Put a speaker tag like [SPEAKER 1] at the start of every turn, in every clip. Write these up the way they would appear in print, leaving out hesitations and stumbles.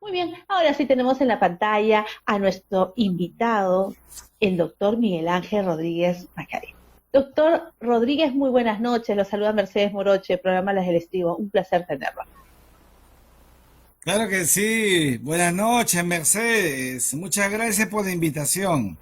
[SPEAKER 1] Muy bien, ahora sí tenemos en la pantalla a nuestro invitado, el doctor Miguel Ángel Rodríguez Macari. Doctor Rodríguez, muy buenas noches. Lo saluda Mercedes Moroche, programa Las del Estivo. Un placer tenerlo.
[SPEAKER 2] Claro que sí. Buenas noches, Mercedes. Muchas gracias por la invitación.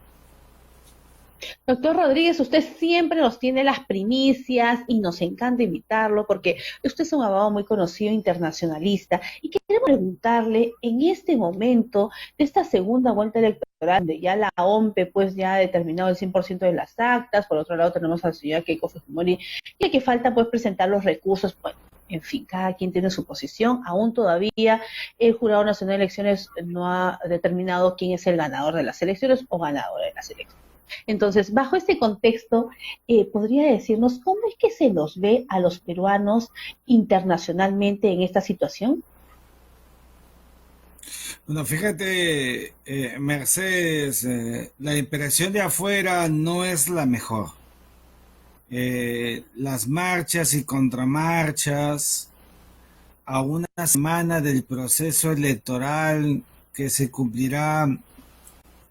[SPEAKER 1] Doctor Rodríguez, usted siempre nos tiene las primicias y nos encanta invitarlo porque usted es un abogado muy conocido internacionalista y queremos preguntarle en este momento de esta segunda vuelta electoral, donde ya la OMP pues ya ha determinado el 100% de las actas, por otro lado tenemos al señor Keiko Fujimori, y que falta pues presentar los recursos, bueno, en fin, cada quien tiene su posición, aún todavía el Jurado Nacional de Elecciones no ha determinado quién es el ganador de las elecciones o ganadora de las elecciones. Entonces, bajo este contexto, ¿podría decirnos cómo es que se los ve a los peruanos internacionalmente en esta situación?
[SPEAKER 2] Bueno, fíjate, Mercedes, la impresión de afuera no es la mejor. Las marchas y contramarchas a una semana del proceso electoral que se cumplirá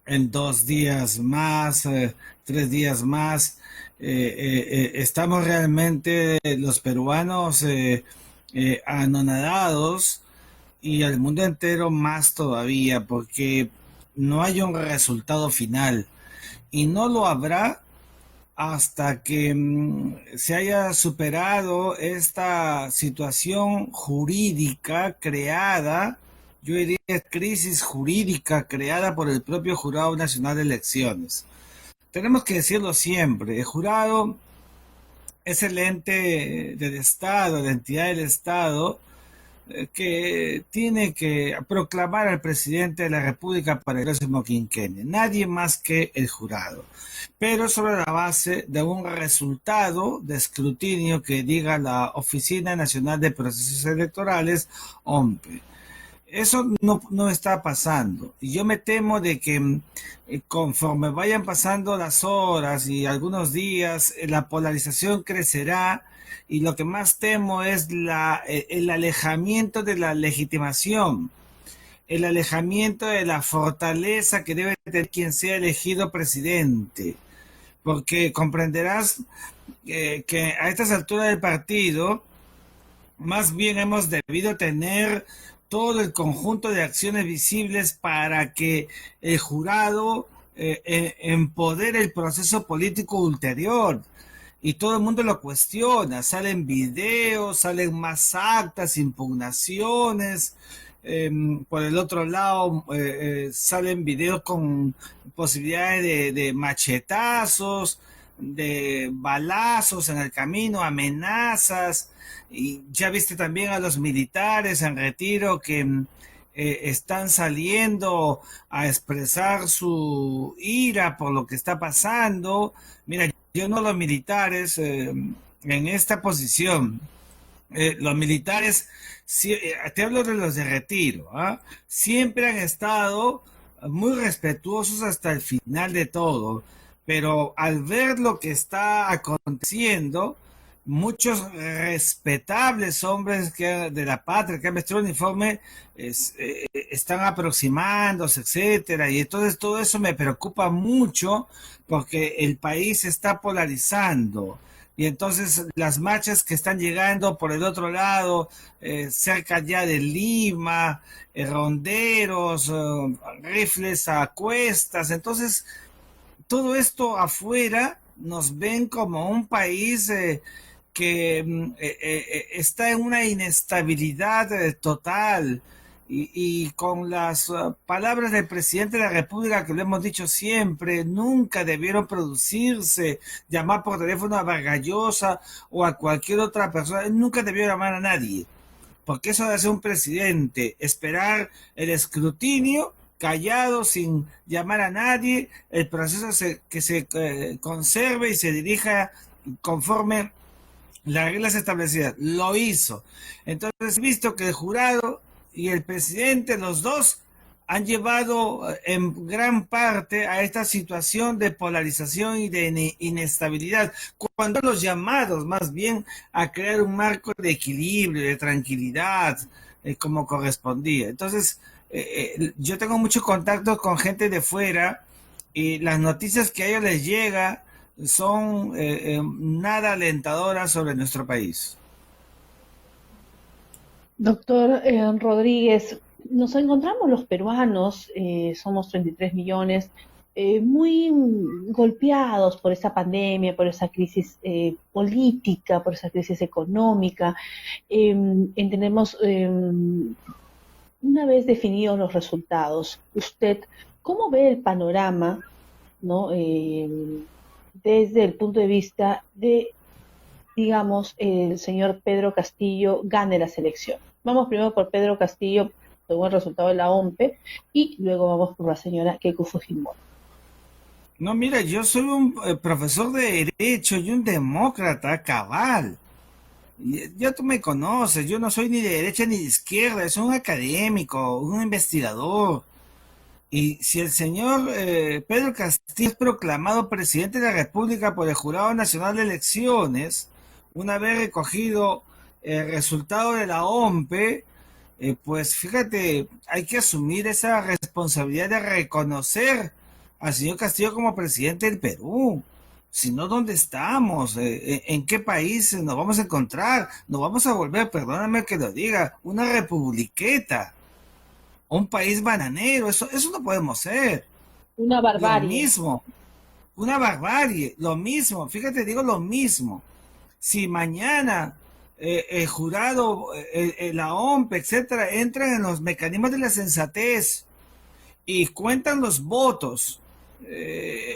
[SPEAKER 2] en 2 días más, 3 días más. Estamos realmente los peruanos anonadados y el mundo entero más todavía porque no hay un resultado final y no lo habrá hasta que se haya superado esta situación jurídica creada, yo diría crisis jurídica creada por el propio Jurado Nacional de Elecciones. Tenemos que decirlo siempre, el jurado es el ente del Estado, la entidad del Estado, que tiene que proclamar al presidente de la República para el próximo quinquenio. Nadie más que el jurado. Pero sobre la base de un resultado de escrutinio que diga la Oficina Nacional de Procesos Electorales, OMPE. Eso no está pasando. Y yo me temo de que conforme vayan pasando las horas y algunos días, la polarización crecerá y lo que más temo es el alejamiento de la legitimación, el alejamiento de la fortaleza que debe tener quien sea elegido presidente. Porque comprenderás que a estas alturas del partido, más bien hemos debido tener todo el conjunto de acciones visibles para que el jurado empodere el proceso político ulterior. Y todo el mundo lo cuestiona, salen videos, salen más actas, impugnaciones. Por el otro lado, salen videos con posibilidades de machetazos, de balazos en el camino, amenazas. Y ya viste también a los militares en retiro que están saliendo a expresar su ira por lo que está pasando. Mira, yo no los militares en esta posición. Los militares, te hablo de los de retiro, ¿ah? Siempre han estado muy respetuosos hasta el final de todo, pero al ver lo que está aconteciendo, muchos respetables hombres de la patria que han vestido el uniforme están aproximándose, etcétera, y entonces todo eso me preocupa mucho porque el país se está polarizando. Y entonces las marchas que están llegando por el otro lado, cerca ya de Lima, ronderos, rifles a cuestas, entonces todo esto afuera nos ven como un país que está en una inestabilidad total. Y con las palabras del presidente de la República, que lo hemos dicho siempre, nunca debieron producirse, llamar por teléfono a Vargallosa o a cualquier otra persona, nunca debió llamar a nadie, porque eso de ser un presidente, esperar el escrutinio callado, sin llamar a nadie, el proceso que se conserve y se dirija conforme las reglas establecidas. Lo hizo. Entonces, visto que el jurado y el presidente, los dos, han llevado en gran parte a esta situación de polarización y de inestabilidad, cuando los llamados más bien a crear un marco de equilibrio, de tranquilidad, como correspondía. Entonces, yo tengo muchos contactos con gente de fuera y las noticias que a ellos les llega son nada alentadoras sobre nuestro país.
[SPEAKER 1] Doctor Rodríguez, nos encontramos los peruanos, somos 33 millones, muy golpeados por esa pandemia, por esa crisis política, por esa crisis económica. Entendemos, una vez definidos los resultados, usted, ¿cómo ve el panorama, ¿no? Desde el punto de vista de, digamos, el señor Pedro Castillo gane la selección? Vamos primero por Pedro Castillo, según el resultado de la OMPE, y luego vamos por la señora Keiko Fujimori.
[SPEAKER 2] No, mira, yo soy un profesor de derecho y un demócrata cabal. Ya tú me conoces, yo no soy ni de derecha ni de izquierda, soy un académico, un investigador. Y si el señor Pedro Castillo es proclamado presidente de la República por el Jurado Nacional de Elecciones, una vez recogido el resultado de la OMPE, pues fíjate, hay que asumir esa responsabilidad de reconocer al señor Castillo como presidente del Perú. Si no, ¿dónde estamos? ¿En qué país nos vamos a encontrar? Nos vamos a volver, perdóname que lo diga, una republiqueta, un país bananero. Eso no podemos ser.
[SPEAKER 1] Una
[SPEAKER 2] Lo
[SPEAKER 1] barbarie.
[SPEAKER 2] mismo, una barbarie, lo mismo, fíjate, digo lo mismo. Si mañana el jurado, la OMP, etcétera, entran en los mecanismos de la sensatez y cuentan los votos,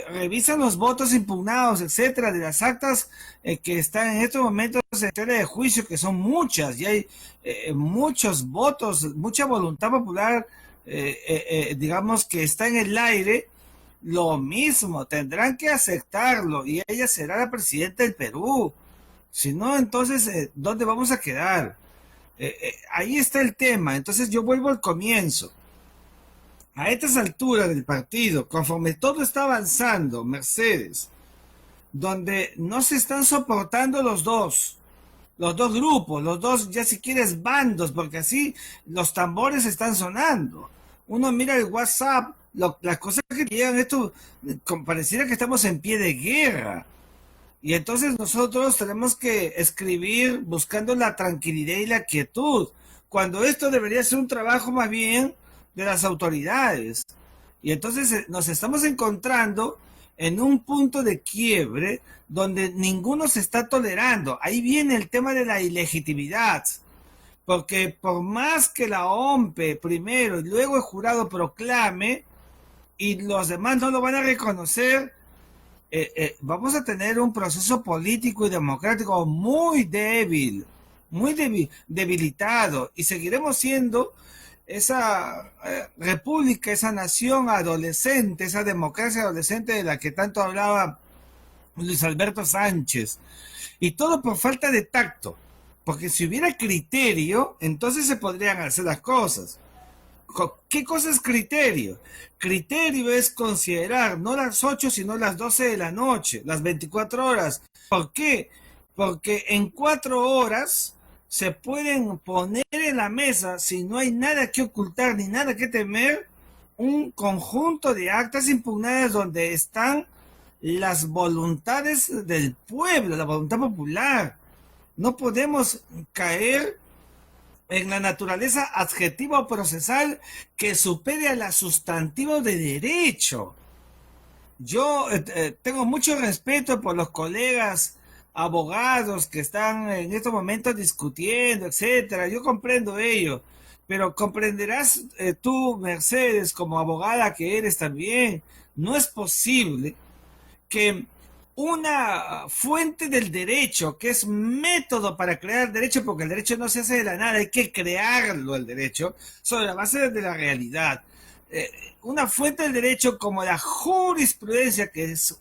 [SPEAKER 2] revisan los votos impugnados, etcétera, de las actas que están en estos momentos en tela de juicio, que son muchas, y hay muchos votos, mucha voluntad popular, digamos, que está en el aire. Lo mismo, tendrán que aceptarlo y ella será la presidenta del Perú. Si no, entonces, ¿dónde vamos a quedar? Ahí está el tema. Entonces yo vuelvo al comienzo. A estas alturas del partido, conforme todo está avanzando, Mercedes, donde no se están soportando los dos grupos, los dos, ya si quieres, bandos, porque así los tambores están sonando. Uno mira el WhatsApp, las cosas que llegan, esto pareciera que estamos en pie de guerra. Y entonces nosotros tenemos que escribir buscando la tranquilidad y la quietud, cuando esto debería ser un trabajo más bien de las autoridades. Y entonces nos estamos encontrando en un punto de quiebre donde ninguno se está tolerando. Ahí viene el tema de la ilegitimidad, porque por más que la OMPE primero y luego el jurado proclame y los demás no lo van a reconocer, vamos a tener un proceso político y democrático muy débil, debilitado, y seguiremos siendo esa república, esa nación adolescente, esa democracia adolescente de la que tanto hablaba Luis Alberto Sánchez. Y todo por falta de tacto, porque si hubiera criterio, entonces se podrían hacer las cosas. ¿Qué cosa es criterio? Criterio es considerar no las 8 sino las 12 de la noche, las 24 horas. ¿Por qué? Porque en 4 horas se pueden poner en la mesa, si no hay nada que ocultar ni nada que temer, un conjunto de actas impugnadas donde están las voluntades del pueblo, la voluntad popular. No podemos caer en la naturaleza adjetiva o procesal que supere a la sustantiva de derecho. Yo tengo mucho respeto por los colegas abogados que están en estos momentos discutiendo, etcétera. Yo comprendo ello, pero comprenderás tú, Mercedes, como abogada que eres también, no es posible que una fuente del derecho, que es método para crear derecho, porque el derecho no se hace de la nada, hay que crearlo el derecho, sobre la base de la realidad. Eh, una fuente del derecho como la jurisprudencia, que es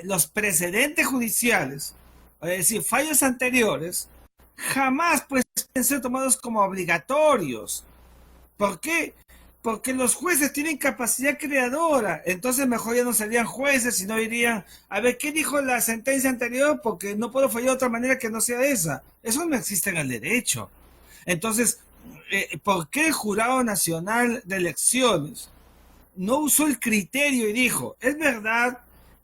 [SPEAKER 2] los precedentes judiciales, es decir, fallos anteriores, jamás pueden ser tomados como obligatorios. ¿Por qué? Porque los jueces tienen capacidad creadora, entonces mejor ya no serían jueces, sino dirían, a ver, ¿qué dijo la sentencia anterior? Porque no puedo fallar de otra manera que no sea esa. Eso no existe en el derecho. Entonces, ¿por qué el Jurado Nacional de Elecciones no usó el criterio y dijo, es verdad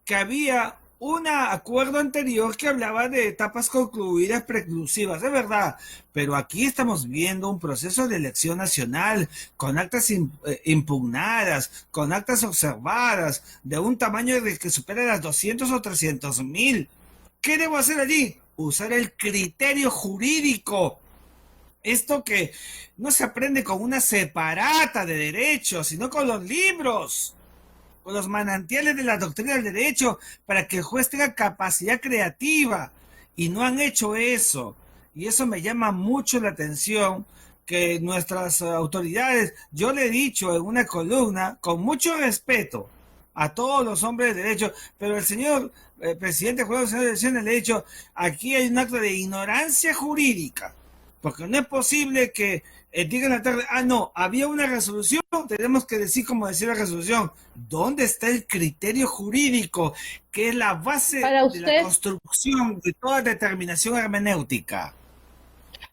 [SPEAKER 2] que había un acuerdo anterior que hablaba de etapas concluidas preclusivas, es verdad, pero aquí estamos viendo un proceso de elección nacional con actas impugnadas, con actas observadas, de un tamaño de que supera las 200 o 300.000. ¿Qué debo hacer allí? Usar el criterio jurídico. Esto que no se aprende con una separata de derecho, sino con los libros, con los manantiales de la doctrina del derecho, para que el juez tenga capacidad creativa. Y no han hecho eso. Y eso me llama mucho la atención, que nuestras autoridades, yo le he dicho en una columna, con mucho respeto a todos los hombres de derecho, pero el señor presidente juez de elecciones le ha dicho, aquí hay un acto de ignorancia jurídica, porque no es posible que digan la tarde, no, había una resolución, tenemos que decir como decía la resolución. ¿Dónde está el criterio jurídico, que es la base
[SPEAKER 1] Para
[SPEAKER 2] de la
[SPEAKER 1] usted,
[SPEAKER 2] construcción de toda determinación hermenéutica?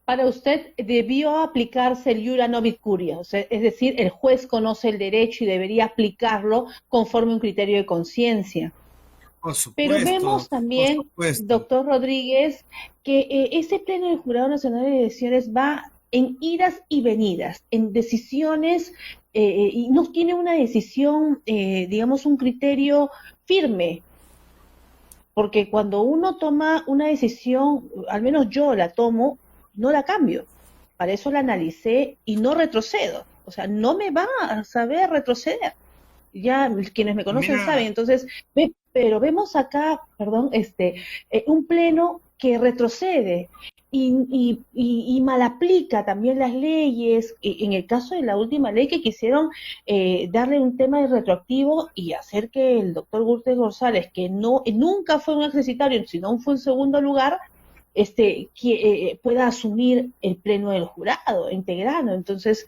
[SPEAKER 1] para usted debió aplicarse el iura novit curia, o sea, es decir, el juez conoce el derecho y debería aplicarlo conforme a un criterio de conciencia. Pero vemos
[SPEAKER 2] Por
[SPEAKER 1] también,
[SPEAKER 2] supuesto.
[SPEAKER 1] doctor Rodríguez, que ese pleno del Jurado Nacional de Elecciones va en idas y venidas, en decisiones, y no tiene una decisión, digamos, un criterio firme, porque cuando uno toma una decisión, al menos yo la tomo, no la cambio. Para eso la analicé y no retrocedo. O sea, no me va a saber retroceder. Ya quienes me conocen saben.
[SPEAKER 2] Mira,
[SPEAKER 1] Entonces, pero vemos acá, perdón, un pleno que retrocede y mal aplica también las leyes. En el caso de la última ley que quisieron darle un tema de retroactivo y hacer que el doctor Gurte González, que no nunca fue un accesitario, sino fue un segundo lugar, pueda asumir el pleno del jurado integrado. Entonces,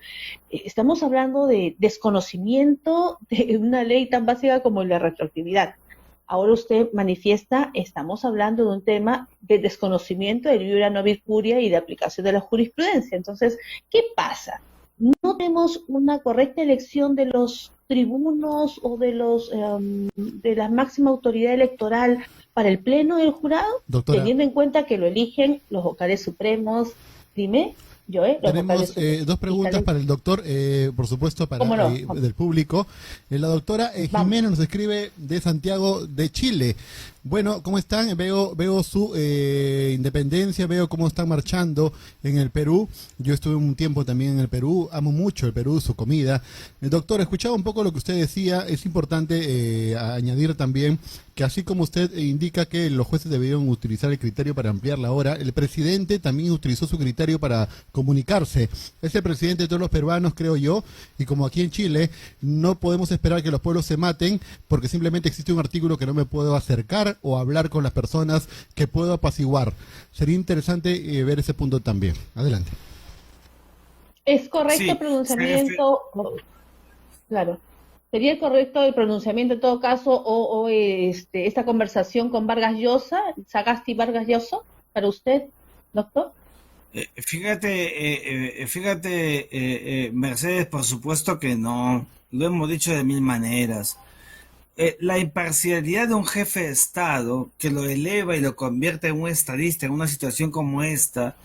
[SPEAKER 1] estamos hablando de desconocimiento de una ley tan básica como la retroactividad. Ahora usted manifiesta, estamos hablando de un tema de desconocimiento del iura novit curia y de aplicación de la jurisprudencia. Entonces, ¿qué pasa? No tenemos una correcta elección de los tribunos o de la máxima autoridad electoral para el pleno del jurado,
[SPEAKER 3] Doctora,
[SPEAKER 1] teniendo en cuenta que lo eligen los vocales supremos. Dime, los vocales
[SPEAKER 3] tenemos
[SPEAKER 1] supremos.
[SPEAKER 3] dos
[SPEAKER 1] Y
[SPEAKER 3] preguntas
[SPEAKER 1] tal,
[SPEAKER 3] para el doctor, por supuesto, para
[SPEAKER 1] ¿cómo no?
[SPEAKER 3] del público. La doctora
[SPEAKER 1] Vamos.
[SPEAKER 3] Jimena nos escribe de Santiago de Chile. Bueno, ¿cómo están? Veo su independencia, veo cómo están marchando en el Perú. Yo estuve un tiempo también en el Perú, amo mucho el Perú, su comida. Doctor, escuchaba un poco lo que usted decía, es importante añadir también que así como usted indica que los jueces debieron utilizar el criterio para ampliar la hora, el presidente también utilizó su criterio para comunicarse. Es el presidente de todos los peruanos, creo yo, y como aquí en Chile no podemos esperar que los pueblos se maten porque simplemente existe un artículo que no me puedo acercar o hablar con las personas que puedo apaciguar. Sería interesante ver ese punto también. Adelante.
[SPEAKER 1] ¿Es correcto el
[SPEAKER 2] sí,
[SPEAKER 1] pronunciamiento? Claro. ¿Sería correcto el pronunciamiento en todo caso esta conversación con Vargas Llosa, Sagasti Vargas Llosa, para usted, doctor?
[SPEAKER 2] Mercedes, por supuesto que no. Lo hemos dicho de mil maneras. La imparcialidad de un jefe de Estado que lo eleva y lo convierte en un estadista en una situación como esta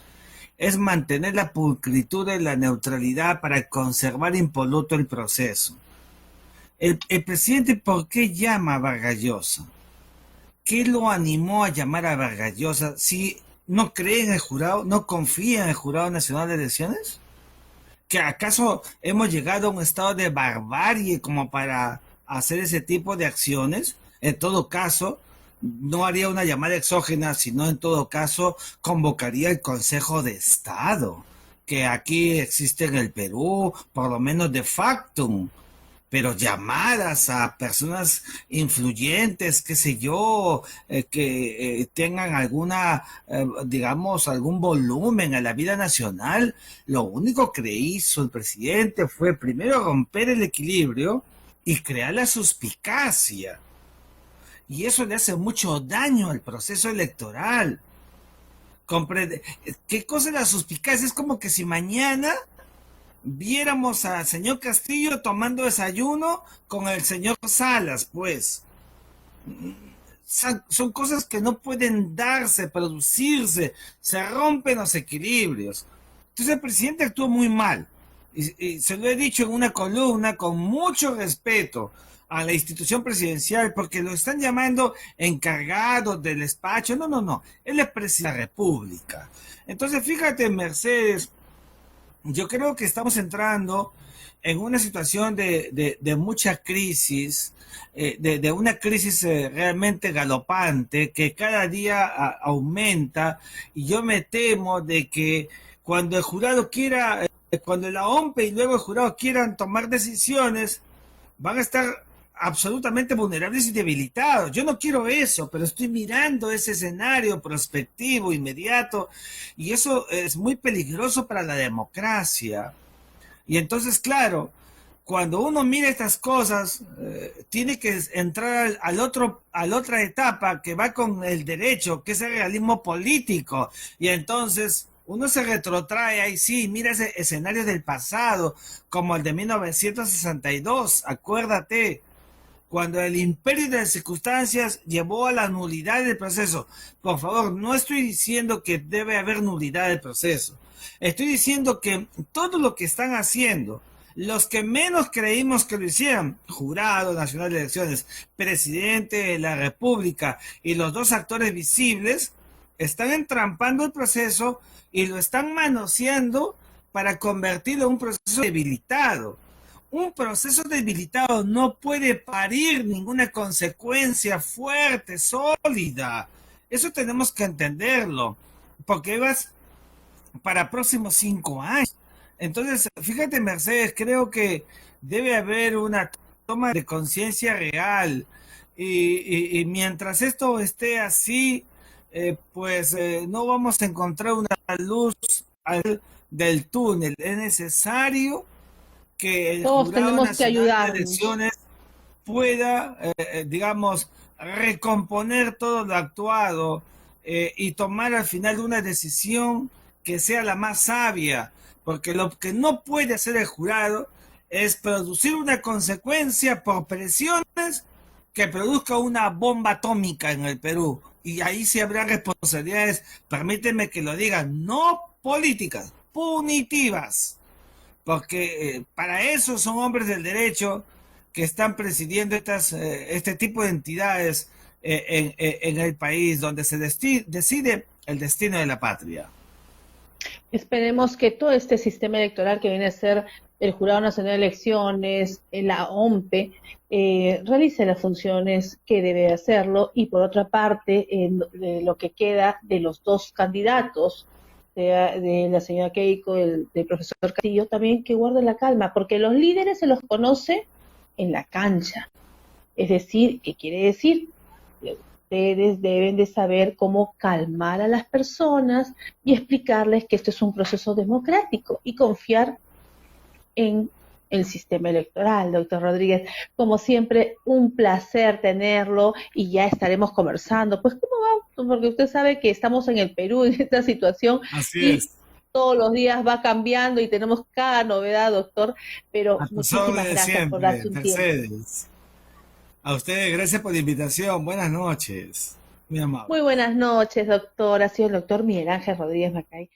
[SPEAKER 2] es mantener la pulcritud y la neutralidad para conservar impoluto el proceso. El presidente, ¿por qué llama a Vargas Llosa? ¿Qué lo animó a llamar a Vargas Llosa? Si no cree en el jurado, no confía en el Jurado Nacional de Elecciones. ¿Que acaso hemos llegado a un estado de barbarie como para hacer ese tipo de acciones? En todo caso, no haría una llamada exógena, sino en todo caso convocaría el Consejo de Estado, que aquí existe en el Perú, por lo menos de facto, pero llamadas a personas influyentes, qué sé yo, que tengan alguna, digamos, algún volumen a la vida nacional. Lo único que hizo el presidente fue primero romper el equilibrio y crear la suspicacia. Y eso le hace mucho daño al proceso electoral. Comprende. ¿Qué cosa es la suspicacia? Es como que si mañana viéramos al señor Castillo tomando desayuno con el señor Salas, pues. Son cosas que no pueden darse, producirse, se rompen los equilibrios. Entonces el presidente actuó muy mal, y se lo he dicho en una columna con mucho respeto a la institución presidencial, porque lo están llamando encargado del despacho. No, no, no, él es presidente de la República. Entonces fíjate, Mercedes, yo creo que estamos entrando en una situación de mucha crisis, de una crisis realmente galopante que cada día aumenta, y yo me temo de que cuando el jurado quiera, cuando la OMP y luego el jurado quieran tomar decisiones, van a estar absolutamente vulnerables y debilitados. Yo no quiero eso, pero estoy mirando ese escenario prospectivo, inmediato, y eso es muy peligroso para la democracia. Y entonces, claro, cuando uno mira estas cosas, tiene que entrar a la otra etapa que va con el derecho, que es el realismo político. Y entonces uno se retrotrae ahí, sí, mira ese escenario del pasado, como el de 1962, acuérdate, cuando el imperio de las circunstancias llevó a la nulidad del proceso. Por favor, no estoy diciendo que debe haber nulidad del proceso. Estoy diciendo que todo lo que están haciendo, los que menos creímos que lo hicieran, Jurado Nacional de Elecciones, Presidente de la República y los dos actores visibles, están entrampando el proceso y lo están manoseando para convertirlo en un proceso debilitado. Un proceso debilitado no puede parir ninguna consecuencia fuerte, sólida. Eso tenemos que entenderlo, porque vas para próximos 5 años. Entonces, fíjate, Mercedes, creo que debe haber una toma de conciencia real, y mientras esto esté así, no vamos a encontrar una luz del túnel. Es necesario que el
[SPEAKER 1] Todos
[SPEAKER 2] Jurado
[SPEAKER 1] tenemos que
[SPEAKER 2] Nacional de
[SPEAKER 1] ayudarnos.
[SPEAKER 2] Elecciones pueda, digamos, recomponer todo lo actuado, y tomar al final una decisión que sea la más sabia, porque lo que no puede hacer el jurado es producir una consecuencia por presiones que produzca una bomba atómica en el Perú. Y ahí sí habrá responsabilidades, permíteme que lo diga, no políticas, punitivas, porque para eso son hombres del derecho que están presidiendo este tipo de entidades en el país, donde se decide el destino de la patria.
[SPEAKER 1] Esperemos que todo este sistema electoral que viene a ser el Jurado Nacional de Elecciones, la OMPE, realice las funciones que debe hacerlo, y por otra parte, de lo que queda de los dos candidatos, de la señora Keiko, del profesor Castillo, también que guarde la calma, porque los líderes se los conoce en la cancha. Es decir, ¿qué quiere decir? Ustedes deben de saber cómo calmar a las personas y explicarles que esto es un proceso democrático y confiar en el sistema electoral, doctor Rodríguez. Como siempre, un placer tenerlo, y ya estaremos conversando. Pues, ¿cómo va? Porque usted sabe que estamos en el Perú en esta situación,
[SPEAKER 2] Así
[SPEAKER 1] y
[SPEAKER 2] es.
[SPEAKER 1] todos los días va cambiando y tenemos cada novedad, doctor. Pero
[SPEAKER 2] A tus
[SPEAKER 1] muchísimas
[SPEAKER 2] órdenes
[SPEAKER 1] gracias por
[SPEAKER 2] siempre,
[SPEAKER 1] darse un tiempo.
[SPEAKER 2] Mercedes. A ustedes, gracias por la invitación. Buenas noches. Muy amable.
[SPEAKER 1] Muy buenas noches, doctor. Ha sido el doctor Miguel Ángel Rodríguez Macay.